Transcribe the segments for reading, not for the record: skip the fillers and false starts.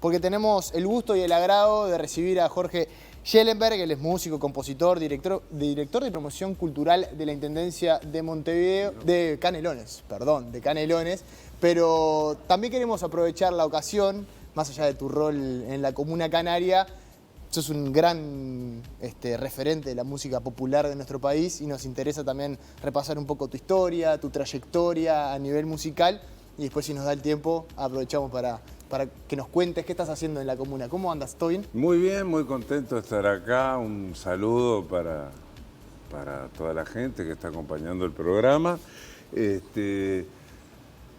porque tenemos el gusto y el agrado de recibir a Jorge Schellenberg. Él es músico, compositor, director de promoción cultural de la Intendencia de Montevideo, de Canelones, pero también queremos aprovechar la ocasión, más allá de tu rol en la Comuna Canaria. Sos un gran referente de la música popular de nuestro país y nos interesa también repasar un poco tu historia, tu trayectoria a nivel musical, y después, si nos da el tiempo, aprovechamos para que nos cuentes qué estás haciendo en la comuna. ¿Cómo andas? ¿Todo bien? Muy bien, muy contento de estar acá. Un saludo para toda la gente que está acompañando el programa.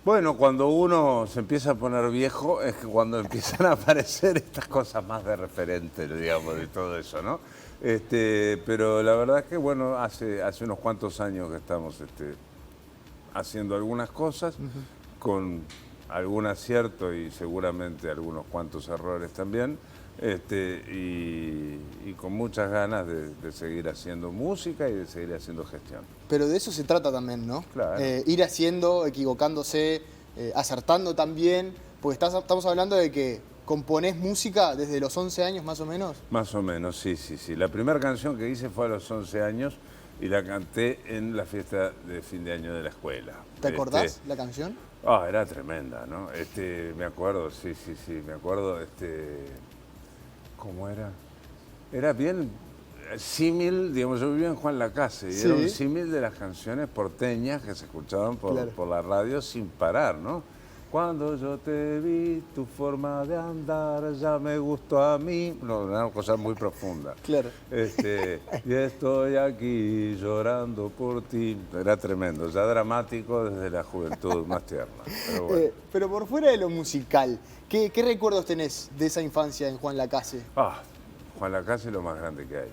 Bueno, cuando uno se empieza a poner viejo es que cuando empiezan a aparecer estas cosas más de referente, digamos, de todo eso, ¿no? Pero la verdad es que, bueno, hace unos cuantos años que estamos haciendo algunas cosas con algún acierto y seguramente algunos cuantos errores también, y con muchas ganas de seguir haciendo música y de seguir haciendo gestión. Pero de eso se trata también, ¿no? Claro. Ir haciendo, equivocándose, acertando también, porque estamos hablando de que componés música desde los 11 años más o menos. Más o menos, sí. La primera canción que hice fue a los 11 años y la canté en la fiesta de fin de año de la escuela. ¿Te acordás la canción? Era tremenda, ¿no? Me acuerdo, sí, me acuerdo, ¿cómo era? Era bien símil, digamos, yo vivía en Juan Lacase y era un símil de las canciones porteñas que se escuchaban por la radio sin parar, ¿no? Cuando yo te vi, tu forma de andar ya me gustó a mí. No, una cosa muy profunda. Claro. Y estoy aquí llorando por ti. Era tremendo, ya dramático desde la juventud más tierna. Pero, bueno. Pero por fuera de lo musical, ¿qué recuerdos tenés de esa infancia en Juan Lacase? Juan Lacase es lo más grande que hay.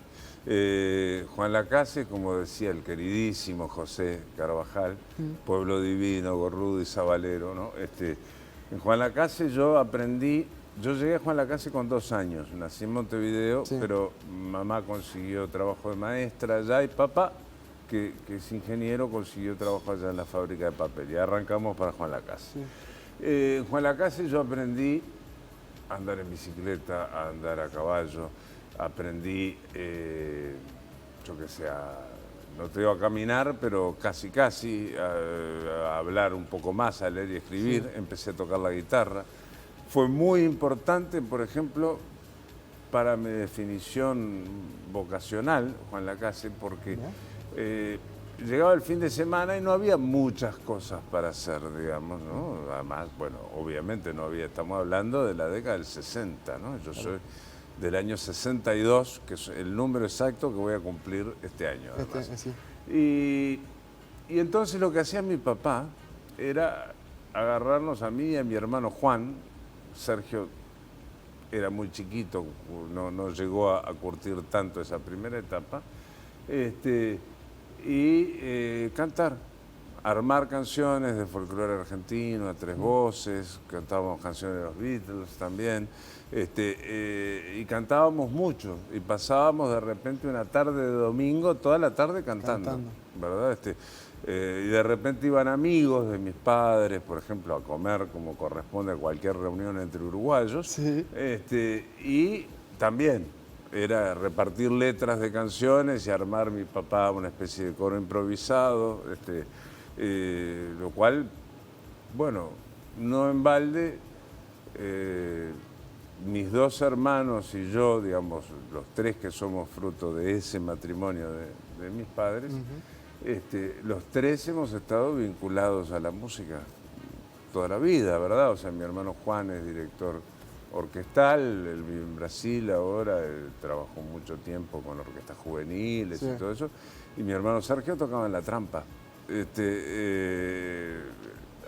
Juan Lacase, como decía el queridísimo José Carvajal, pueblo divino, gorrudo y sabalero, ¿no? En Juan Lacase yo llegué a Juan Lacase con 2 años, nací en Montevideo, pero mamá consiguió trabajo de maestra allá y papá, que es ingeniero, consiguió trabajo allá en la fábrica de papel y arrancamos para Juan Lacase. En Juan Lacase yo aprendí a andar en bicicleta, a andar a caballo. Aprendí, yo qué sé, no te digo a caminar, pero casi, a hablar un poco más, a leer y escribir. Empecé a tocar la guitarra. Fue muy importante, por ejemplo, para mi definición vocacional, Juan Lacase, porque llegaba el fin de semana y no había muchas cosas para hacer, digamos, ¿no? Además, bueno, obviamente no había, estamos hablando de la década del 60, ¿no? Yo soy del año 62, que es el número exacto que voy a cumplir este año, además. Y entonces lo que hacía mi papá era agarrarnos a mí y a mi hermano Juan. Sergio era muy chiquito, no llegó a curtir tanto esa primera etapa, y cantar, armar canciones de folclore argentino a 3 voces, cantábamos canciones de los Beatles también, y cantábamos mucho, y pasábamos de repente una tarde de domingo, toda la tarde cantando. ¿Verdad? Y de repente iban amigos de mis padres, por ejemplo, a comer como corresponde a cualquier reunión entre uruguayos, y también era repartir letras de canciones y armar mi papá una especie de coro improvisado, lo cual, bueno, no en balde, mis 2 hermanos y yo, digamos, los 3 que somos fruto de ese matrimonio de mis padres, los 3 hemos estado vinculados a la música toda la vida, ¿verdad? O sea, mi hermano Juan es director orquestal, él vive en Brasil ahora, él trabajó mucho tiempo con orquestas juveniles y todo eso, y mi hermano Sergio tocaba en La Trampa,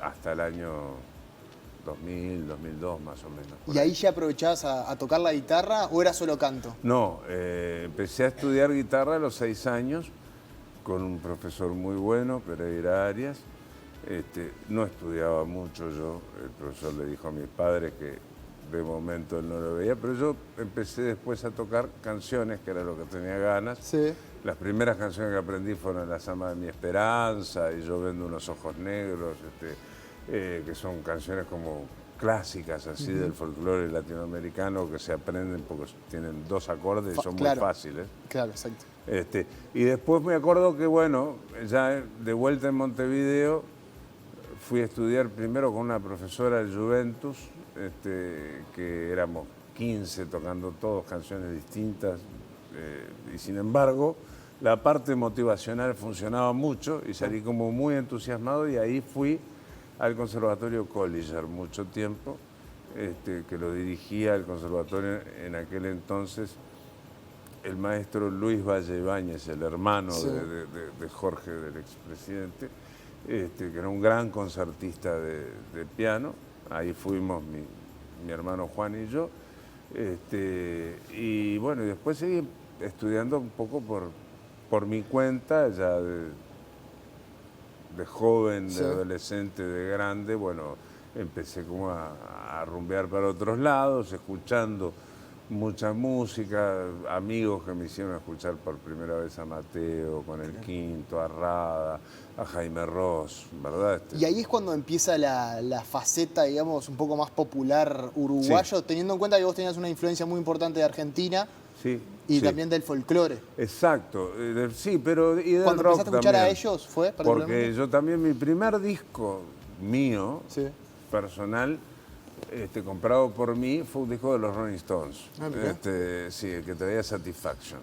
hasta el año 2000, 2002 más o menos. ¿Y ahí ya aprovechabas a tocar la guitarra o era solo canto? No, empecé a estudiar guitarra a los 6 años con un profesor muy bueno, Pereira Arias. No estudiaba mucho yo, el profesor le dijo a mis padres que de momento él no lo veía, pero yo empecé después a tocar canciones, que era lo que tenía ganas. Las primeras canciones que aprendí fueron Las amas de mi esperanza y Yo vendo unos ojos negros, que son canciones como clásicas así del folclore latinoamericano que se aprenden porque tienen 2 acordes y son Claro. muy fáciles. Claro, exacto. Y después me acuerdo que, bueno, ya de vuelta en Montevideo, fui a estudiar primero con una profesora de Juventus, que éramos 15 tocando todos canciones distintas, y sin embargo la parte motivacional funcionaba mucho y salí como muy entusiasmado y ahí fui al Conservatorio Colliger mucho tiempo, que lo dirigía el conservatorio en aquel entonces el maestro Luis Valle Ibáñez, el hermano Sí. de Jorge, del expresidente, que era un gran concertista de piano. Ahí fuimos mi hermano Juan y yo. Y bueno, y después seguí estudiando un poco por mi cuenta, ya de joven, Sí. de adolescente, de grande. Bueno, empecé como a rumbear para otros lados, escuchando mucha música, amigos que me hicieron escuchar por primera vez a Mateo, con el Quinto, a Rada, a Jaime Ross, ¿verdad? Y ahí es cuando empieza la faceta, digamos, un poco más popular uruguayo, teniendo en cuenta que vos tenías una influencia muy importante de Argentina Sí, y sí. también del folclore. Exacto, sí, pero y del Cuando rock empezaste a escuchar también. a ellos, ¿fue? Porque particularmente? yo también, mi primer disco mío, Sí. personal, comprado por mí, fue un disco de los Rolling Stones. Ah, mirá. Sí, el que traía Satisfaction.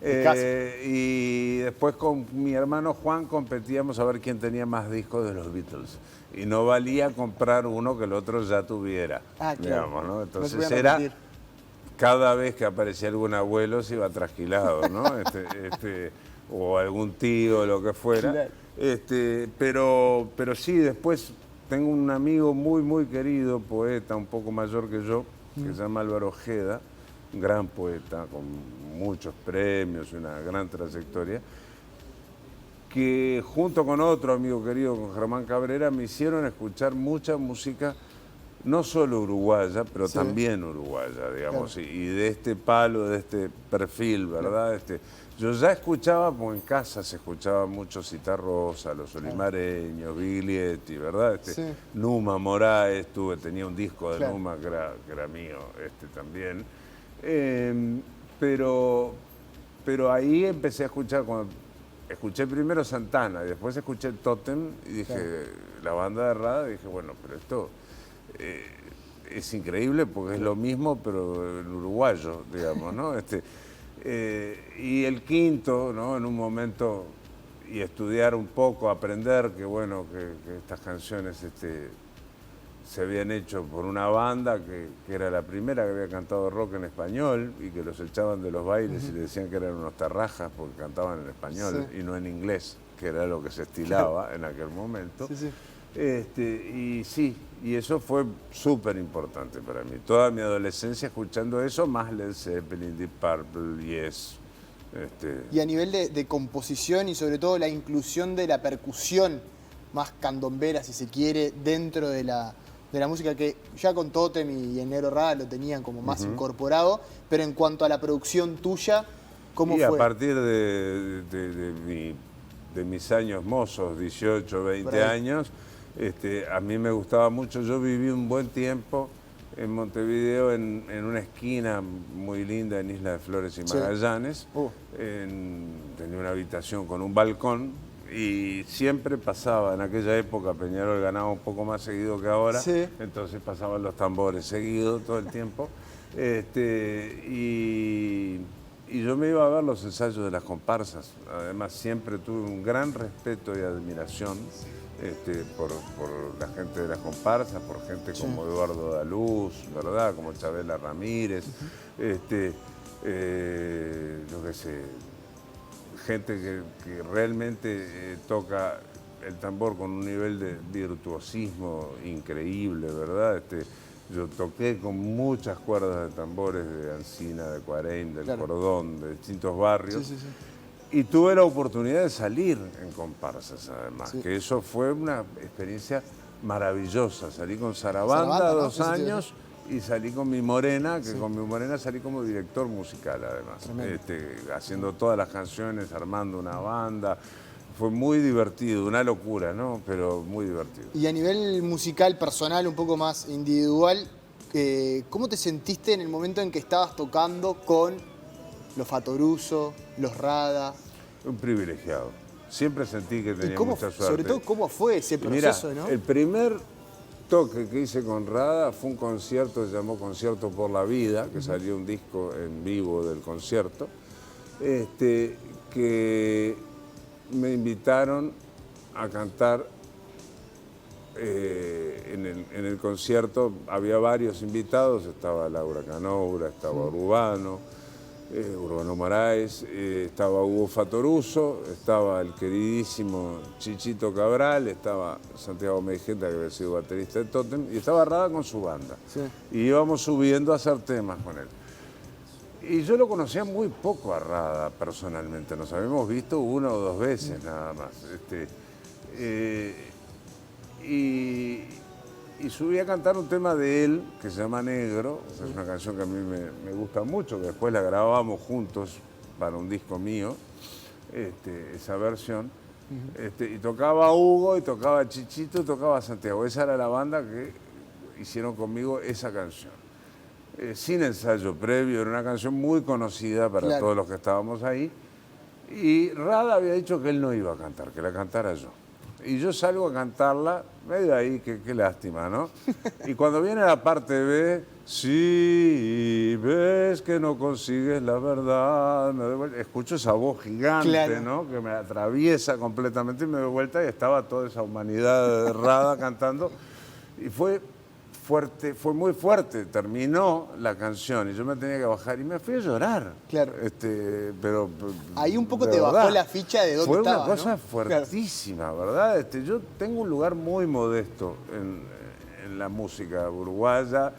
discazo. Y después con mi hermano Juan competíamos a ver quién tenía más discos de los Beatles. Y no valía comprar uno que el otro ya tuviera. Ah, claro. Digamos, ¿no? No se Entonces podían era... repetir. Cada vez que aparecía algún abuelo se iba trasquilado, ¿no? O algún tío, lo que fuera. Claro. Pero sí, después tengo un amigo muy, muy querido, poeta, un poco mayor que yo, que se llama Álvaro Ojeda, un gran poeta, con muchos premios y una gran trayectoria, que junto con otro amigo querido, con Germán Cabrera, me hicieron escuchar mucha música, no solo uruguaya, pero Sí. también uruguaya, digamos, Claro. y de este palo, de este perfil, ¿verdad? Yo ya escuchaba, porque en casa se escuchaba mucho Citarrosa, Los Olimareños, Biglietti, ¿verdad? Sí. Numa Moraes, tenía un disco de Claro. Numa que era mío, también. Pero ahí empecé a escuchar, cuando escuché primero Santana y después escuché Totem y dije, la banda de Rada, dije, bueno, pero esto es increíble porque es lo mismo, pero en uruguayo, digamos, ¿no? Y el Quinto, ¿no? En un momento, y estudiar un poco, aprender que, bueno, que estas canciones se habían hecho por una banda que era la primera que había cantado rock en español y que los echaban de los bailes y le decían que eran unos tarrajas porque cantaban en español y no en inglés, que era lo que se estilaba en aquel momento. Sí, sí. Y sí, y eso fue súper importante para mí. Toda mi adolescencia escuchando eso, más Led Zeppelin, Deep Purple, Yes. Y a nivel de composición y sobre todo la inclusión de la percusión más candombera, si se quiere, dentro de la música, que ya con Totem y el Negro Rada lo tenían como más incorporado, pero en cuanto a la producción tuya, ¿cómo y fue? a partir de mis años mozos, 18, 20 años, a mí me gustaba mucho. Yo viví un buen tiempo en Montevideo, en una esquina muy linda en Isla de Flores y Magallanes. Tenía una habitación con un balcón y siempre pasaba, en aquella época Peñarol ganaba un poco más seguido que ahora, entonces pasaban los tambores seguidos todo el tiempo. Y yo me iba a ver los ensayos de las comparsas. Además, siempre tuve un gran respeto y admiración por la gente de las comparsas, por gente como Eduardo Daluz, ¿verdad? Como Chabela Ramírez, yo qué sé, gente que realmente toca el tambor con un nivel de virtuosismo increíble, ¿verdad? Yo toqué con muchas cuerdas de tambores de Ancina, de Cuarén, del Cordón, de distintos barrios. Y tuve la oportunidad de salir en comparsas, además, que eso fue una experiencia maravillosa. Salí con Sarabanda 2 años y salí con Mi Morena, que con Mi Morena salí como director musical, además. Haciendo todas las canciones, armando una banda. Fue muy divertido, una locura, ¿no? Pero muy divertido. Y a nivel musical, personal, un poco más individual, ¿cómo te sentiste en el momento en que estabas tocando con los Fattoruso, los Rada? Un privilegiado. Siempre sentí que tenía mucha suerte. Sobre todo, ¿cómo fue ese proceso, Mirá, no? el primer toque que hice con Rada fue un concierto, se llamó Concierto por la Vida, que salió un disco en vivo del concierto, que me invitaron a cantar en el concierto. Había varios invitados, estaba Laura Canoura, estaba Urbano Moraes, estaba Hugo Fattoruso, estaba el queridísimo Chichito Cabral, estaba Santiago Meigenta, que había sido baterista de Totem, y estaba Rada con su banda. Sí. Y íbamos subiendo a hacer temas con él. Y yo lo conocía muy poco a Rada personalmente, nos habíamos visto una o dos veces nada más. Y subí a cantar un tema de él que se llama Negro, que es una canción que a mí me gusta mucho, que después la grabamos juntos para un disco mío, esa versión. Y tocaba Hugo, y tocaba Chichito, y tocaba Santiago. Esa era la banda que hicieron conmigo esa canción. Sin ensayo previo, era una canción muy conocida para todos los que estábamos ahí. Y Rada había dicho que él no iba a cantar, que la cantara yo. Y yo salgo a cantarla, medio ahí, qué lástima, ¿no? Y cuando viene la parte B, si ves que no consigues la verdad, escucho esa voz gigante, ¿no? Que me atraviesa completamente y me doy vuelta y estaba toda esa humanidad de Rada cantando. Y fue fuerte, fue muy fuerte. Terminó la canción y yo me tenía que bajar y me fui a llorar. Claro. Pero ahí un poco te bajó la ficha de dónde estabas, fue una cosa ¿no? fuertísima, ¿verdad? Yo tengo un lugar muy modesto en la música uruguaya,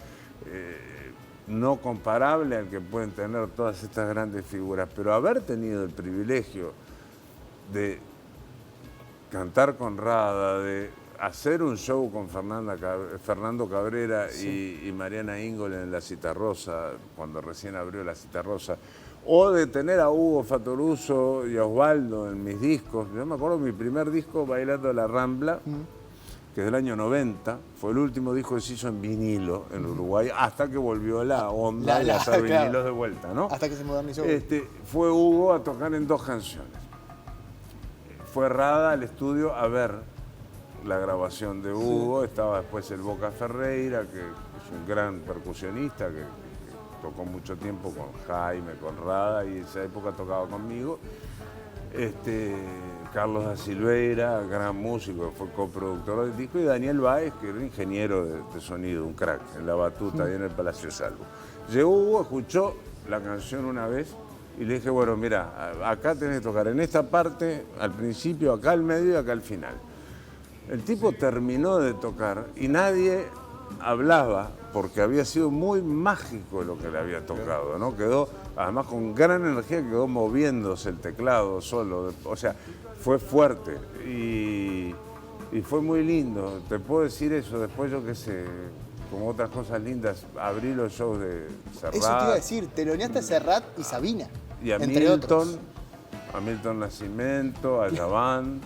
no comparable al que pueden tener todas estas grandes figuras, pero haber tenido el privilegio de cantar con Rada, de hacer un show con Fernando Cabrera y Mariana Ingol en La Citarrosa, cuando recién abrió La Citarrosa, o de tener a Hugo Fattoruso y a Osvaldo en mis discos. Yo me acuerdo de mi primer disco, Bailando la Rambla, que es del año 90, fue el último disco que se hizo en vinilo en Uruguay, hasta que volvió la onda de hacer vinilos de vuelta, ¿no? Hasta que se modernizó. Fue Hugo a tocar en 2 canciones. Fue Rada al estudio a ver la grabación de Hugo, estaba después el Boca Ferreira, que es un gran percusionista, que tocó mucho tiempo con Jaime, con Rada, y en esa época tocaba conmigo. Carlos da Silveira, gran músico, que fue coproductor del disco, y Daniel Báez, que era ingeniero de sonido, un crack, en la batuta, ahí en el Palacio Salvo. Llegó Hugo, escuchó la canción una vez, y le dije, bueno, mira, acá tenés que tocar en esta parte, al principio, acá al medio y acá al final. El tipo terminó de tocar y nadie hablaba porque había sido muy mágico lo que le había tocado, ¿no? Quedó, además con gran energía, quedó moviéndose el teclado solo, o sea, fue fuerte y fue muy lindo. Te puedo decir eso, después yo qué sé, como otras cosas lindas, abrí los shows de Serrat. Eso te iba a decir, teloneaste a Serrat y Sabina, y a entre otros. A Milton Nascimento, a Yaván,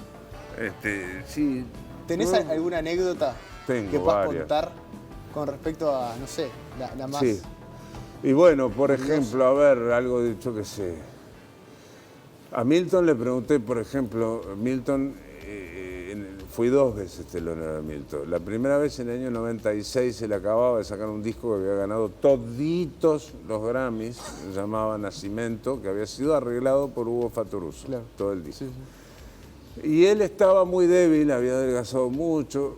sí. ¿Tenés alguna anécdota que puedas contar con respecto a, no sé, la más... Sí. Y bueno, por ejemplo, a ver, algo dicho que sé. A Milton le pregunté, por ejemplo, Milton, fui 2 veces telonero de Milton. La primera vez en el año 96 se le acababa de sacar un disco que había ganado toditos los Grammys, se llamaba Nacimiento, que había sido arreglado por Hugo Fattoruso, todo el disco. Sí, sí. Y él estaba muy débil, había adelgazado mucho.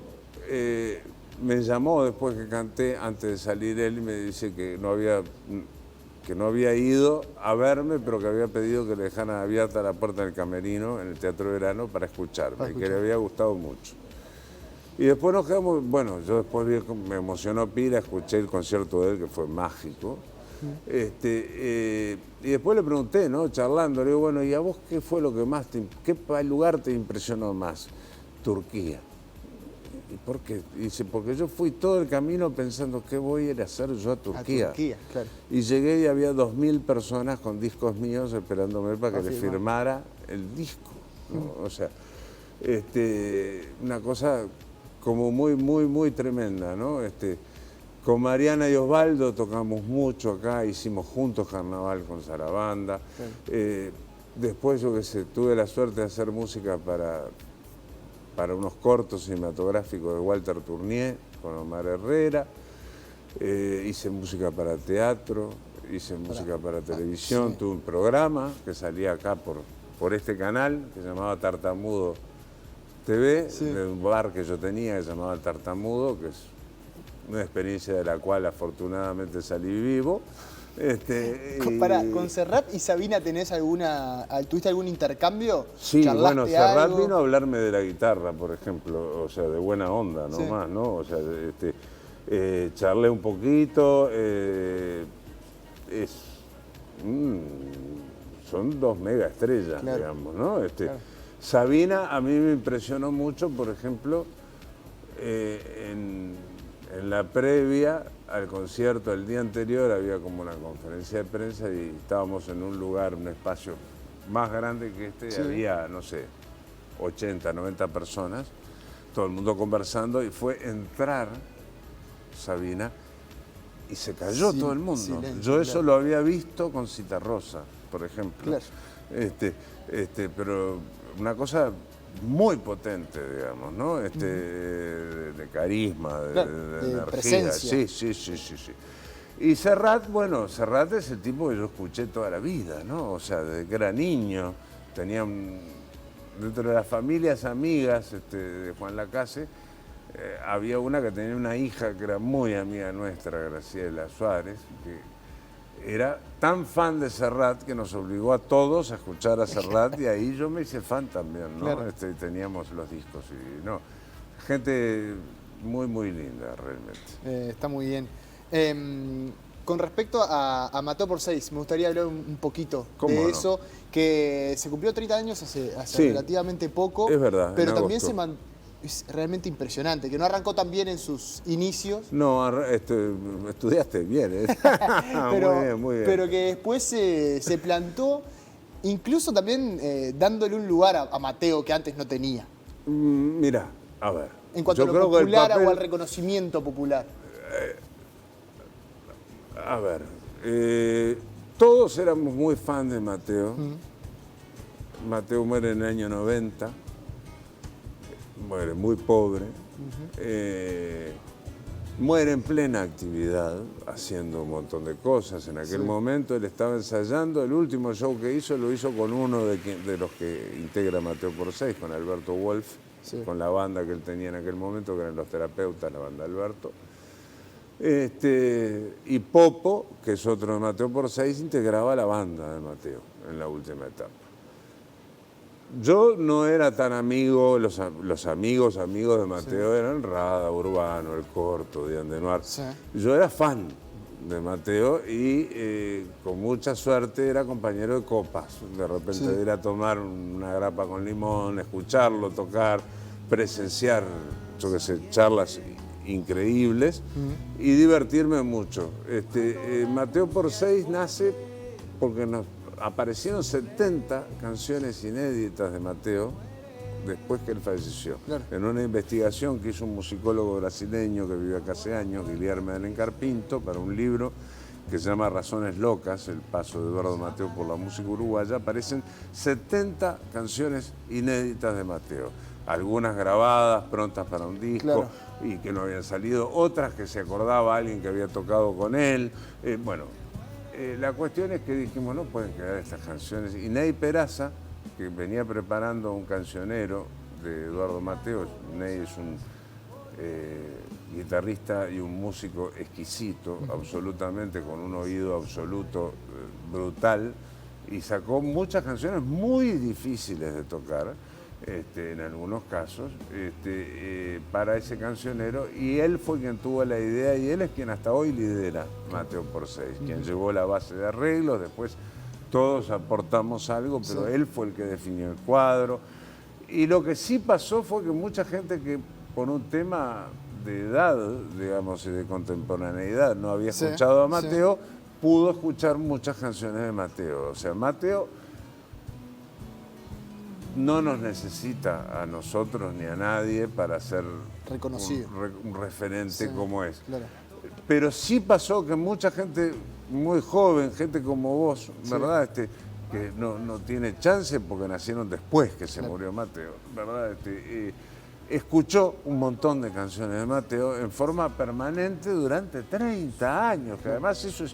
Me llamó después que canté, antes de salir él, y me dice que no había ido a verme, pero que había pedido que le dejaran abierta la puerta del camerino en el Teatro Verano para escucharme, y que le había gustado mucho. Y después nos quedamos, bueno, yo después me emocionó pila, escuché el concierto de él, que fue mágico. Y después le pregunté, ¿no? Charlando, le digo, bueno, ¿y a vos qué fue lo que más qué lugar te impresionó más? Turquía. ¿Y por qué? Y dice, porque yo fui todo el camino pensando qué voy a ir a hacer yo a Turquía. A Turquía, claro. Y llegué y había 2000 personas con discos míos esperándome para que le firmara el disco. ¿no? O sea, una cosa como muy tremenda, ¿no? Con Mariana y Osvaldo tocamos mucho acá, hicimos juntos carnaval con Sarabanda. Después, yo qué sé, tuve la suerte de hacer música para unos cortos cinematográficos de Walter Tournier con Omar Herrera. Hice música para teatro, hice música para televisión, tuve un programa que salía acá por este canal que se llamaba Tartamudo TV, de un bar que yo tenía que se llamaba El Tartamudo, que es una experiencia de la cual afortunadamente salí vivo. ¿Con Serrat y Sabina tuviste algún intercambio? Sí, bueno, Serrat vino a hablarme de la guitarra, por ejemplo, o sea, de buena onda nomás, ¿no? O sea, charlé un poquito, son dos mega estrellas, digamos, ¿no? Sabina a mí me impresionó mucho, por ejemplo, en la previa al concierto, el día anterior había como una conferencia de prensa y estábamos en un lugar, un espacio más grande que y había, no sé, 80, 90 personas, todo el mundo conversando, y fue entrar Sabina y se cayó todo el mundo. Yo eso lo había visto con Citarrosa, por ejemplo. Pero una cosa muy potente, digamos, ¿no? De carisma, de energía. Presencia. Sí. Y Serrat, bueno, Serrat es el tipo que yo escuché toda la vida, ¿no? O sea, desde que era niño, dentro de las familias amigas de Juan Lacase, había una que tenía una hija que era muy amiga nuestra, Graciela Suárez, que era tan fan de Serrat que nos obligó a todos a escuchar a Serrat y ahí yo me hice fan también, ¿no? Teníamos los discos y no, gente muy linda realmente. Está muy bien. Con respecto a Mateo por 6, me gustaría hablar un poquito de eso, que se cumplió 30 años hace relativamente poco. Es verdad, pero también es realmente impresionante, que no arrancó tan bien en sus inicios. No, estudiaste bien, ¿eh? muy bien. Pero que después se plantó, incluso también dándole un lugar a Mateo que antes no tenía. Mira, a ver. En cuanto a lo popular o al reconocimiento popular. A ver, todos éramos muy fans de Mateo. Mateo muere en el año 90. Muere muy pobre, muere en plena actividad, haciendo un montón de cosas. En aquel momento él estaba ensayando, el último show que hizo lo hizo con uno de los que integra Mateo por 6, con Alberto Wolf, con la banda que él tenía en aquel momento, que eran Los Terapeutas, la banda Alberto. Y Popo, que es otro de Mateo por 6, integraba la banda de Mateo en la última etapa. Yo no era tan amigo, los amigos de Mateo eran Rada, Urbano, El Corto, Dian de Noir. Yo era fan de Mateo y con mucha suerte era compañero de copas. De repente de ir a tomar una grapa con limón, escucharlo tocar, presenciar, yo qué sé, charlas increíbles y divertirme mucho. Mateo por 6 nace porque aparecieron 70 canciones inéditas de Mateo después que él falleció. En una investigación que hizo un musicólogo brasileño que vive acá hace años, Guilherme Alencar Pinto, para un libro que se llama Razones Locas, el paso de Eduardo Mateo por la música uruguaya, aparecen 70 canciones inéditas de Mateo. Algunas grabadas, prontas para un disco y que no habían salido, otras que se acordaba alguien que había tocado con él. La cuestión es que dijimos, no pueden quedar estas canciones. Y Ney Peraza, que venía preparando un cancionero de Eduardo Mateo, Ney es un guitarrista y un músico exquisito, absolutamente, con un oído absoluto, brutal, y sacó muchas canciones muy difíciles de tocar, en algunos casos, para ese cancionero, y él fue quien tuvo la idea, y él es quien hasta hoy lidera Mateo por 6, quien llevó la base de arreglos, después todos aportamos algo, pero él fue el que definió el cuadro. Y lo que sí pasó fue que mucha gente que por un tema de edad, digamos, y de contemporaneidad, no había escuchado a Mateo, pudo escuchar muchas canciones de Mateo. O sea, Mateo no nos necesita a nosotros ni a nadie para ser Reconocido. un referente como es. Claro. Pero sí pasó que mucha gente muy joven, gente como vos, ¿verdad? Que no tiene chance porque nacieron después que se murió Mateo, ¿verdad? Escuchó un montón de canciones de Mateo en forma permanente durante 30 años, que además eso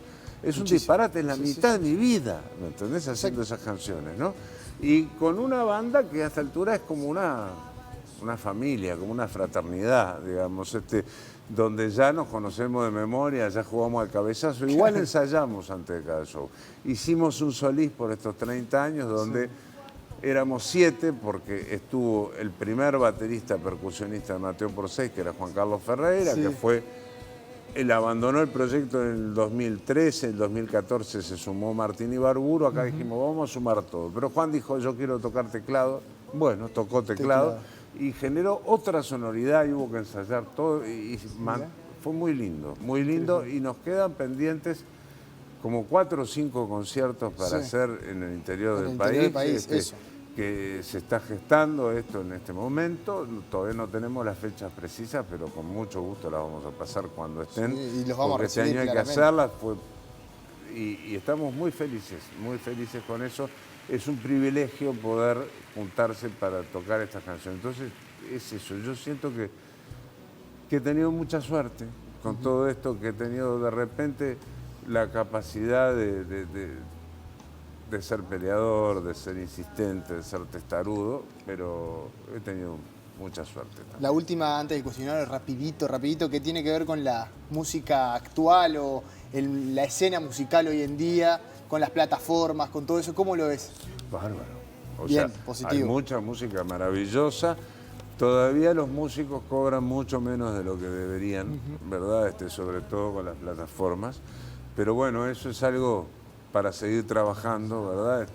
es un disparate, es la mitad de mi vida, ¿me entendés? Haciendo esas canciones, ¿no? Y con una banda que a esta altura es como una familia, como una fraternidad, digamos, donde ya nos conocemos de memoria, ya jugamos al cabezazo, igual ensayamos antes de cada show. Hicimos un Solís por estos 30 años donde éramos 7 porque estuvo el primer baterista percusionista de Mateo por 6, que era Juan Carlos Ferreira, que él abandonó el proyecto en el 2013, en el 2014 se sumó Martín Ibarburu, acá dijimos vamos a sumar todo, pero Juan dijo yo quiero tocar teclado, bueno, tocó teclado. Y generó otra sonoridad y hubo que ensayar todo y fue muy lindo y nos quedan pendientes como 4 o 5 conciertos para hacer en el interior del país, que se está gestando esto en este momento, todavía no tenemos las fechas precisas, pero con mucho gusto las vamos a pasar cuando estén, y los vamos a recibir, este año hay que hacerlas, y estamos muy felices con eso. Es un privilegio poder juntarse para tocar estas canciones. Entonces, es eso. Yo siento que he tenido mucha suerte con todo esto, que he tenido de repente la capacidad de ser peleador, de ser insistente, de ser testarudo, pero he tenido mucha suerte también. La última, antes del cuestionario, rapidito, que tiene que ver con la música actual o la escena musical hoy en día, con las plataformas, con todo eso, ¿cómo lo ves? Bárbaro. Bien, positivo. Hay mucha música maravillosa. Todavía los músicos cobran mucho menos de lo que deberían, ¿verdad? Sobre todo con las plataformas. Pero bueno, eso es algo para seguir trabajando, ¿verdad?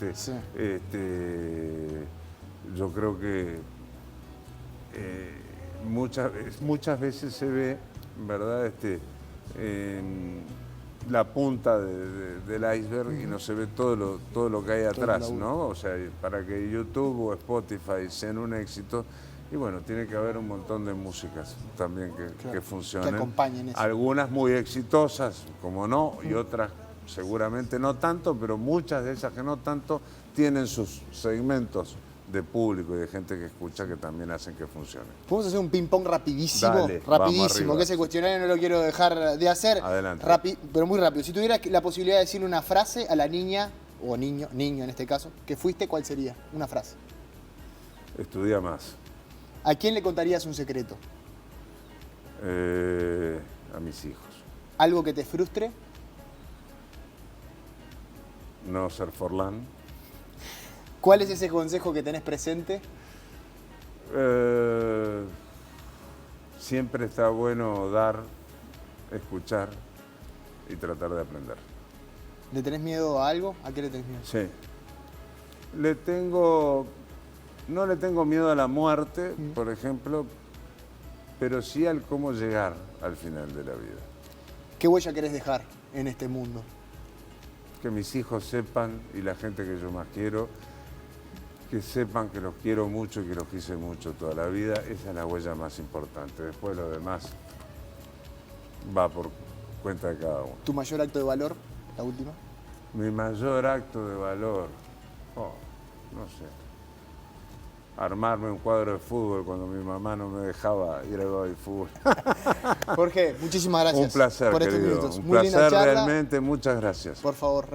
Yo creo que muchas veces se ve, ¿verdad? La punta del iceberg y no se ve todo lo que hay atrás, ¿no? O sea, para que YouTube o Spotify sean un éxito, y bueno, tiene que haber un montón de músicas también que funcionen. Que acompañen eso. Algunas muy exitosas, como no, y otras seguramente no tanto, pero muchas de esas que no tanto tienen sus segmentos de público y de gente que escucha que también hacen que funcione. ¿Podemos hacer un ping-pong rapidísimo? Dale, rapidísimo, que ese cuestionario no lo quiero dejar de hacer. Adelante. Pero muy rápido. Si tuvieras la posibilidad de decirle una frase a la niña, o niño en este caso, que fuiste, ¿cuál sería? Una frase. Estudia más. ¿A quién le contarías un secreto? A mis hijos. ¿Algo que te frustre? No ser Forlán. ¿Cuál es ese consejo que tenés presente? Siempre está bueno dar, escuchar y tratar de aprender. ¿Le tenés miedo a algo? ¿A qué le tenés miedo? Sí. No le tengo miedo a la muerte, por ejemplo, pero sí al cómo llegar al final de la vida. ¿Qué huella querés dejar en este mundo? Que mis hijos sepan, y la gente que yo más quiero, que sepan que los quiero mucho y que los quise mucho toda la vida. Esa es la huella más importante. Después lo demás va por cuenta de cada uno. ¿Tu mayor acto de valor? La última. Mi mayor acto de valor, no sé. Armarme un cuadro de fútbol cuando mi mamá no me dejaba ir al fútbol. Jorge, muchísimas gracias. Un placer, por estos querido. minutos. Un Muy linda placer charla. realmente. Muchas gracias. Por favor.